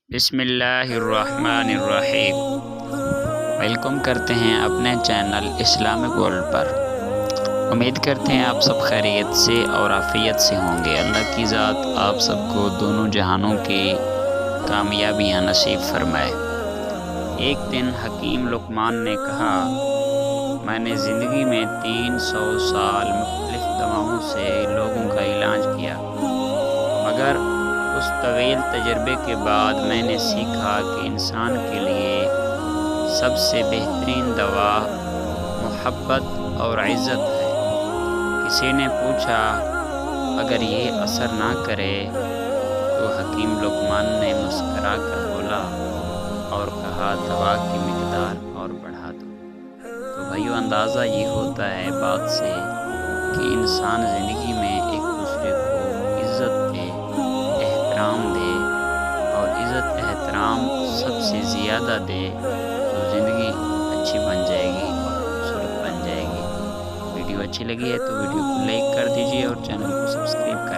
بسم اللہ الرحمن الرحیم۔ ویلکم کرتے ہیں اپنے چینل اسلامک ورلڈ پر۔ امید کرتے ہیں آپ سب خیریت سے اور عافیت سے ہوں گے۔ اللہ کی ذات آپ سب کو دونوں جہانوں کی کامیابیاں نصیب فرمائے۔ ایک دن حکیم لقمان نے کہا، میں نے زندگی میں 300 سال مختلف دواؤں سے لوگوں کا علاج کیا، مگر اس طویل تجربے کے بعد میں نے سیکھا کہ انسان کے لیے سب سے بہترین دوا محبت اور عزت ہے۔ کسی نے پوچھا، اگر یہ اثر نہ کرے تو حکیم لقمان نے مسکرا کر بولا اور کہا، دوا کی مقدار اور بڑھا دو۔ تو بھائیو، اندازہ یہ ہوتا ہے بات سے کہ انسان زندگی میں ایک دوسرے کو عزت دے، احترام دے، اور عزت احترام سب سے زیادہ دے تو زندگی اچھی بن جائے گی اور خوبصورت بن جائے گی۔ ویڈیو اچھی لگی ہے تو ویڈیو کو لائک کر دیجیے اور چینل کو سبسکرائب کر